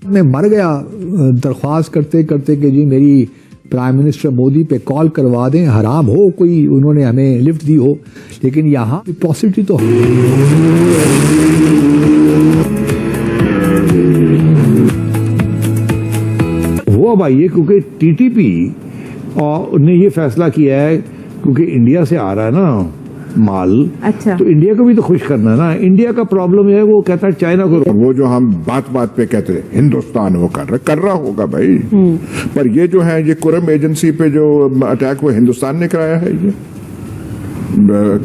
मैं मर गया दरख्वास्त करते करते कि जी मेरी प्राइम मिनिस्टर मोदी पे कॉल करवा दें, हराम हो कोई उन्होंने हमें लिफ्ट दी हो, लेकिन यहाँ पॉसिबिलिटी तो वो अब आई है क्योंकि टीटीपी और ने ये फैसला किया है क्योंकि इंडिया से आ रहा है ना माल। अच्छा। तो इंडिया को भी तो खुश करना है ना। इंडिया का प्रॉब्लम है वो कहता है चाइना को। वो जो हम बात बात पे कहते हैं हिंदुस्तान वो कर रहा होगा भाई, पर ये जो है ये कुरम एजेंसी पे जो अटैक वो हिंदुस्तान ने कराया है। ये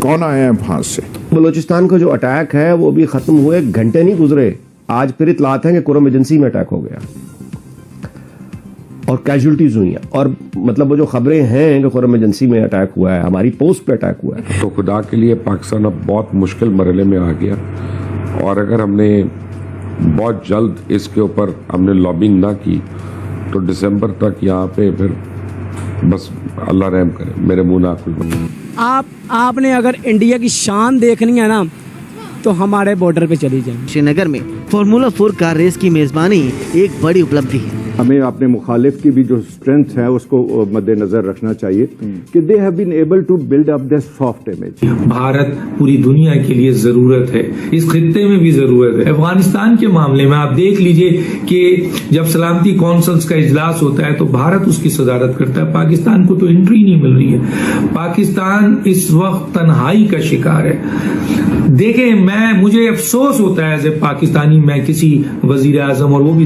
कौन आया है फ्रांस से? बलूचिस्तान का जो अटैक है वो भी खत्म हुए घंटे नहीं गुजरे, आज फिर इतलात है कि कुरम एजेंसी में अटैक हो गया और कैजुअलिटीज हुई हैं। और मतलब वो जो खबरें हैं कि कुरम एजेंसी में अटैक हुआ है, हमारी पोस्ट पे अटैक हुआ है। तो खुदा के लिए पाकिस्तान अब बहुत मुश्किल मरहले में आ गया, और अगर हमने बहुत जल्द इसके ऊपर हमने लॉबिंग ना की तो दिसंबर तक यहाँ पे फिर बस अल्लाह रहम करे, मेरे मुंह ना खुल। आपने अगर इंडिया की शान देखनी है ना तो हमारे बॉर्डर पे चली जाए। श्रीनगर में फार्मूला 4 कार रेस की मेजबानी एक बड़ी उपलब्धि है। हमें अपने मुखालिफ की भी जो स्ट्रेंथ है उसको मद्देनजर रखना चाहिए कि they have been able to build up this soft image. Bharat पूरी दुनिया के लिए जरूरत है, इस खित्ते में भी जरूरत है। अफगानिस्तान के मामले में आप देख लीजिए कि जब सलामती काउंसिल्स का इजलास होता है तो भारत उसकी सदारत करता है, पाकिस्तान को तो एंट्री नहीं मिल रही है। पाकिस्तान इस वक्त तन्हाई का शिकार है। देखें, मुझे अफसोस होता है एज ए पाकिस्तानी, मैं किसी वजीर आजम और वो भी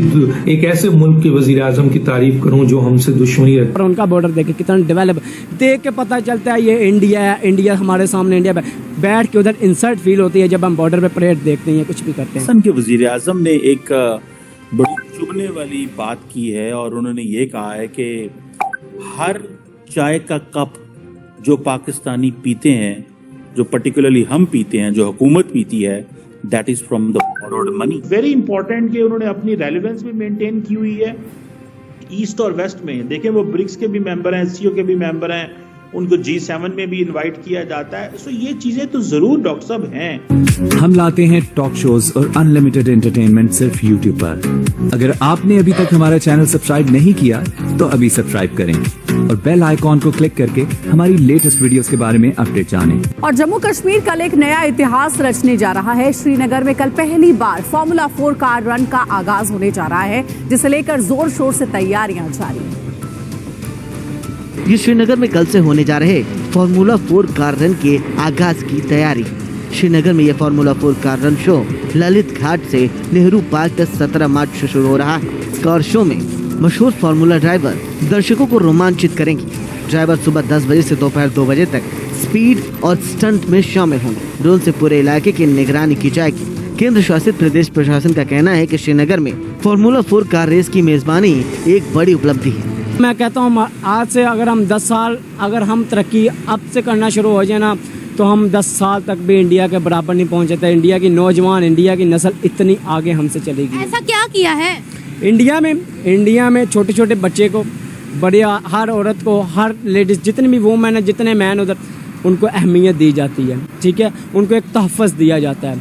एक ऐसे मुल्क के वजीर आजम की तारीफ करूं जो हमसे दुश्मनी रखता है। उनका बॉर्डर देखे कितना डेवलप, देख के पता चलता है ये इंडिया है, इंडिया हमारे सामने इंडिया बैठ के उधर इंसल्ट फील होती है जब हम बॉर्डर पे परेड देखते हैं, कुछ भी करते हैं। पाकिस्तान के वजीर आजम ने एक बड़ी चुभने वाली बात की है और उन्होंने ये कहा है कि हर चाय का कप जो पाकिस्तानी पीते हैं, जो पर्टिकुलरली हम पीते हैं, जो हुकूमत पीती है, that is from the borrowed money. Very important कि उन्होंने अपनी रेलेवेंस भी मेंटेन की हुई है ईस्ट और वेस्ट में। देखें, वो ब्रिक्स के भी मेंबर हैं, एससीओ के भी मेंबर हैं, उनको G7 में भी इनवाइट किया जाता है। सो ये चीजें तो जरूर डॉक्टर साहब हैं। हम लाते हैं टॉक शोज और अनलिमिटेड एंटरटेनमेंट सिर्फ YouTube पर। अगर आपने अभी तक हमारा चैनल सब्सक्राइब नहीं किया तो अभी सब्सक्राइब करें और बेल आइकॉन को क्लिक करके हमारी लेटेस्ट वीडियोस के बारे में अपडेट जानें। और जम्मू कश्मीर कल एक नया इतिहास रचने जा रहा है। श्रीनगर में कल पहली बार फार्मूला 4 कार रन का आगाज होने जा रहा है, जिसे लेकर जोर शोर से तैयारियां जारी हैं। ये श्रीनगर में कल से होने जा रहे फार्मूला 4 कार रन के आगाज की तैयारी। श्रीनगर में यह formula 4 car run show Lalit Ghat से नेहरू पार्क तक 17 मार्च से शुरू हो रहा है। कार शो में मशहूर फार्मूला ड्राइवर दर्शकों को रोमांचित करेंगे। ड्राइवर सुबह 10 बजे से दोपहर 2 बजे तक स्पीड और स्टंट में शामिल होंगे। ड्रोन से पूरे इलाके की निगरानी की जाएगी। केंद्र शासित प्रदेश प्रशासन का कहना है कि श्रीनगर में फार्मूला 4 कार रेस की मेजबानी एक बड़ी उपलब्धि है। मैं कहता हूँ आज से अगर हम 10 साल अगर हम तरक्की अब से करना शुरू हो जाए ना तो हम 10 साल तक भी इंडिया के बराबर नहीं पहुँचे थे। इंडिया की नौजवान, इंडिया की नस्ल इतनी आगे हमसे चलेगी। ऐसा क्या किया है इंडिया में छोटे छोटे बच्चे को, बढ़िया हर औरत को, हर लेडीज, जितने भी वुमेन है, जितने मैन उधर, उनको अहमियत दी जाती है। ठीक है, उनको एक तहफ़्फ़ुज़ दिया जाता है।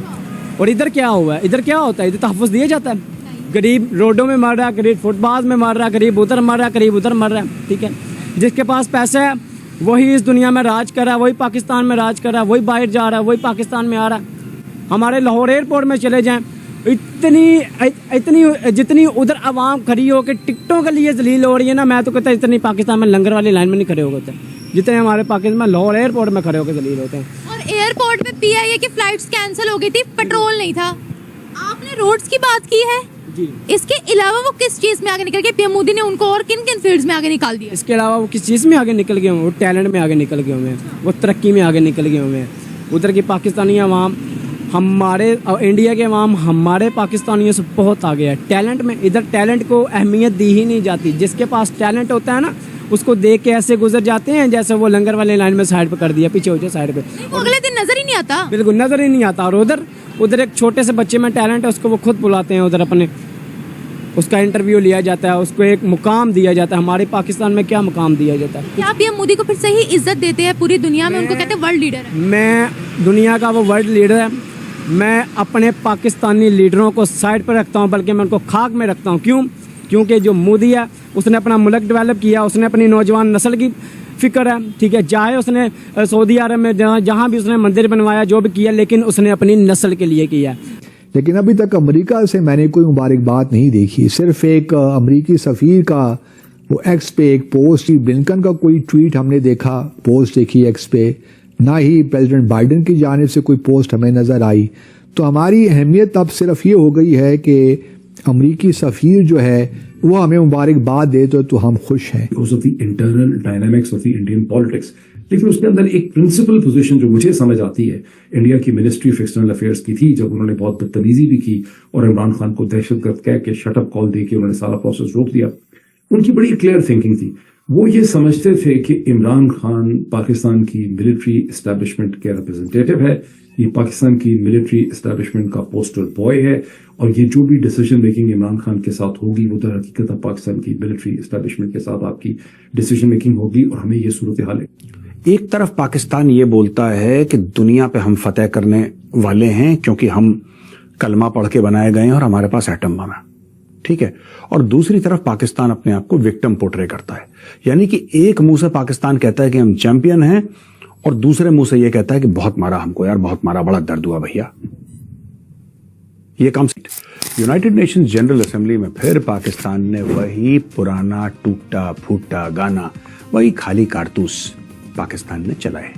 और इधर क्या हुआ है, इधर क्या होता है, इधर तहफ़्फ़ुज़ दिया जाता है। गरीब रोडों में मर रहा है, गरीब फुटपाथ में मर रहा है, गरीब उधर मर रहा है, गरीब उधर मर रहा है। ठीक है, जिसके पास पैसा है वही इस दुनिया में राज कर रहा है, वही पाकिस्तान में राज कर रहा है, वही बाहर जा रहा है, वही पाकिस्तान में आ रहा है। हमारे लाहौर एयरपोर्ट में चले जाएं, इतनी जितनी उधर आवाम खड़ी हो के टिकटों के लिए जलील हो रही है ना, मैं तो कहता इतनी पाकिस्तान में लंगर वाली लाइन में नहीं खड़े हो गए जितने हमारे पाकिस्तान में लाहौर एयरपोर्ट में खड़े होकर जलील होते हैं। और एयरपोर्ट में PIA की फ्लाइट्स कैंसिल हो गई थी, पेट्रोल नहीं था। आपने रोड्स की बात की है जी। इसके अलावा वो किस चीज में आगे निकल गए? पीएम मोदी ने उनको और किन किन फील्ड्स में आगे निकाल दिया? इसके अलावा वो किस चीज में आगे निकल गए? वो टैलेंट में आगे निकल गए हुए हैं, वो तरक्की में आगे निकल गए हुए हैं। उधर की पाकिस्तानी अवाम हमारे, इंडिया के अवाम हमारे पाकिस्तानियों से बहुत आगे है टैलेंट में। इधर टैलेंट को अहमियत दी ही नहीं जाती। जिसके पास टैलेंट होता है ना, उसको देख के ऐसे गुजर जाते हैं जैसे वो लंगर वाले लाइन में साइड पे कर दिया, पीछे हो जाए साइड पे, अगले दिन नजर ही नहीं आता। बिल्कुल नजर ही नहीं आता। और उधर एक छोटे से बच्चे में टैलेंट है, उसको वो खुद बुलाते हैं उधर, अपने उसका इंटरव्यू लिया जाता है, उसको एक मुकाम दिया जाता है। हमारे पाकिस्तान में क्या मुकाम दिया जाता है? क्या पीएम मोदी को फिर से ही इज्जत देते हैं पूरी दुनिया में? उनको कहते हैं वर्ल्ड लीडर है। मैं दुनिया का वो वर्ल्ड लीडर है, मैं अपने पाकिस्तानी लीडरों को साइड पर रखता हूँ, बल्कि मैं उनको खाक में रखता हूँ। क्यों? क्योंकि जो मोदी है उसने अपना मुल्क डेवलप किया, उसने अपनी नौजवान नस्ल की फिक्र है, ठीक है, चाहे उसने सऊदी अरब में जहाँ भी उसने मंदिर बनवाया, जो भी किया, लेकिन उसने अपनी नस्ल के लिए किया। लेकिन अभी तक अमेरिका से मैंने कोई मुबारकबाद नहीं देखी। सिर्फ एक अमेरिकी सफ़ीर का वो एक्स पे एक पोस्ट, ब्लिंकन का कोई ट्वीट हमने देखा, पोस्ट देखी एक्स पे, ना ही प्रेसिडेंट बाइडेन की जानिब से कोई पोस्ट हमें नजर आई। तो हमारी अहमियत अब सिर्फ ये हो गई है कि अमेरिकी सफ़ीर जो है वो हमें मुबारकबाद दे तो हम खुश हैं। Because of the internal dynamics of the Indian politics. लेकिन उसके अंदर एक प्रिंसिपल पोजीशन जो मुझे समझ आती है इंडिया की मिनिस्ट्री ऑफ एक्सटर्नल अफेयर्स की थी, जब उन्होंने बहुत बदतमीजी भी की और इमरान खान को दहशतगर्द कह के शटअप कॉल दे के उन्होंने सारा प्रोसेस रोक दिया। उनकी बड़ी क्लियर थिंकिंग थी। वो ये समझते थे कि इमरान खान पाकिस्तान की मिलिट्री एस्टैब्लिशमेंट के रिप्रेजेंटेटिव है, ये पाकिस्तान की मिलिट्री एस्टैब्लिशमेंट का पोस्टर बॉय है, और ये जो भी डिसीजन मेकिंग इमरान खान के साथ होगी वो दर हकीकत पाकिस्तान की मिलिट्री एस्टैब्लिशमेंट के साथ आपकी डिसीजन मेकिंग होगी, और हमें ये सूरत हाल है। एक तरफ पाकिस्तान ये बोलता है कि दुनिया पे हम फतेह करने वाले हैं क्योंकि हम कलमा पढ़ के बनाए गए हैं और हमारे पास एटम बम है, ठीक है, और दूसरी तरफ पाकिस्तान अपने आप को विक्टिम पोर्ट्रे करता है। यानी कि एक मुंह से पाकिस्तान कहता है कि हम चैंपियन हैं और दूसरे मुंह से यह कहता है कि बहुत मारा हमको यार, बहुत मारा, बड़ा दर्द हुआ भैया। ये काम यूनाइटेड नेशंस जनरल असेंबली में फिर पाकिस्तान ने वही पुराना टूटा फूटा गाना, वही खाली कारतूस पाकिस्तान ने चलाए।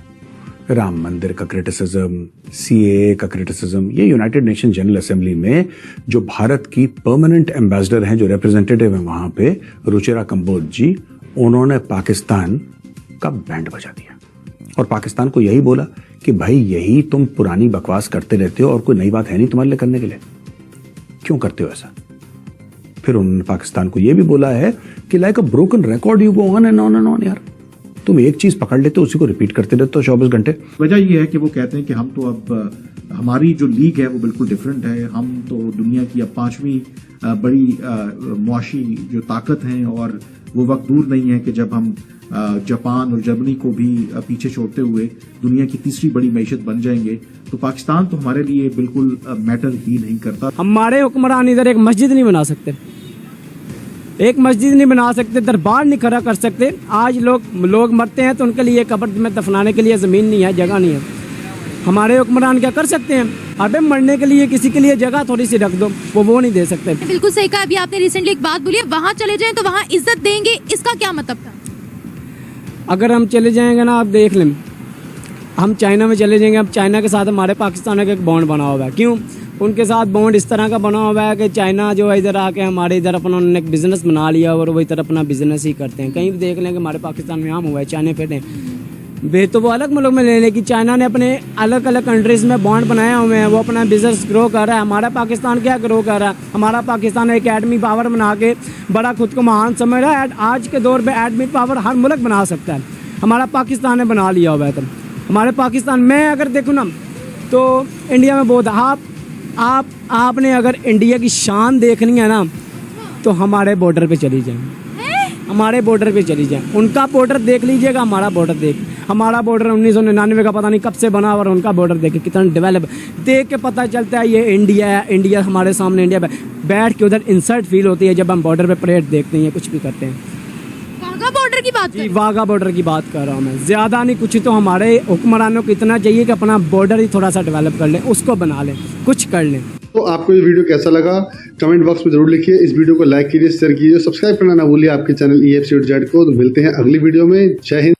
राम मंदिर का क्रिटिसिज्म, सीएए का क्रिटिसिज्म। ये यूनाइटेड नेशन जनरल असेंबली में जो भारत की परमानेंट एम्बेसडर हैं, जो रिप्रेजेंटेटिव हैं वहां पे, रुचिरा कंबोज जी, उन्होंने पाकिस्तान का बैंड बजा दिया और पाकिस्तान को यही बोला कि भाई यही तुम पुरानी बकवास करते रहते हो और कोई नई बात है नहीं तुम्हारे लिए करने के लिए, क्यों करते हो ऐसा। फिर उन्होंने पाकिस्तान को यह भी बोला है कि like a broken record you go on and on and on. यार तुम एक चीज पकड़ लेते हो, उसी को रिपीट करते रहते हो 24 घंटे। वजह यह है कि वो कहते हैं कि हम तो अब हमारी जो लीग है वो बिल्कुल डिफरेंट है, हम तो दुनिया की अब 5वीं बड़ी मुआशी जो ताकत हैं, और वो वक्त दूर नहीं है कि जब हम जापान और जर्मनी को भी पीछे छोड़ते हुए दुनिया की तीसरी बड़ी मैशत बन जाएंगे। तो पाकिस्तान तो हमारे लिए बिल्कुल मैटर ही नहीं करता। हमारे हुक्मरान इधर एक मस्जिद नहीं बना सकते, एक मस्जिद नहीं बना सकते, दरबार नहीं खड़ा कर सकते। आज लोग मरते हैं तो उनके लिए कब्र में दफनाने के लिए ज़मीन नहीं है, जगह नहीं है। हमारे हुक्मरान क्या कर सकते हैं? अबे मरने के लिए किसी के लिए जगह थोड़ी सी रख दो, वो नहीं दे सकते। बिल्कुल सही कहा। अभी आपने रिसेंटली एक बात बोली, वहाँ चले जाएं तो वहाँ इज्जत देंगे, इसका क्या मतलब था? अगर हम चले जाएंगे ना, आप देख लें, हम चाइना में चले जाएंगे, अब चाइना के साथ हमारे पाकिस्तान का एक बॉन्ड बना हुआ है। क्यों? उनके साथ बॉन्ड इस तरह का बना हुआ है कि चाइना जो है इधर आके हमारे इधर अपना उन्होंने एक बिजनेस बना लिया और वो इधर अपना बिजनेस ही करते हैं। कहीं भी देख लें कि हमारे पाकिस्तान में आम हुआ है, चाइना फिर वे तो वो अलग मुल्क में लेने की, चाइना ने अपने अलग अलग कंट्रीज में बॉन्ड बनाए हुए हैं, वो अपना बिजनेस ग्रो कर रहा है। हमारा पाकिस्तान क्या ग्रो कर रहा है? हमारा पाकिस्तान एक एटमी पावर बना के बड़ा खुद को महान समझ रहा है। आज के दौर में एटमी पावर हर मुल्क बना सकता है, हमारा पाकिस्तान ने बना लिया हुआ है। तो हमारे पाकिस्तान में अगर देखूँ ना तो इंडिया में बहुत, आपने अगर इंडिया की शान देखनी है ना तो हमारे बॉर्डर पे चली जाएं, हमारे बॉर्डर पे चली जाएं। उनका बॉर्डर देख लीजिएगा, हमारा बॉर्डर हमारा बॉर्डर 1999 का पता नहीं कब से बना, और उनका बॉर्डर देखे कितना डेवलप, देख के पता चलता है ये इंडिया है। इंडिया हमारे सामने, इंडिया बैठ के उधर इंसल्ट फील होती है जब हम बॉर्डर पे परेड देखते हैं, कुछ भी करते हैं। वाघा बॉर्डर की बात कर, वाघा बॉर्डर की बात कर रहा हूँ मैं, ज्यादा नहीं कुछ। तो हमारे हुक्मरानों को इतना चाहिए कि अपना बॉर्डर ही थोड़ा सा डेवलप कर लें, उसको बना लें, कुछ कर लें। तो आपको ये वीडियो कैसा लगा कमेंट बॉक्स में जरूर लिखिए। इस वीडियो को लाइक कीजिए, शेयर कीजिए, सब्सक्राइब करना ना भूलिए आपके चैनल EFC.Z को। तो मिलते हैं अगली वीडियो में। जय हिंद।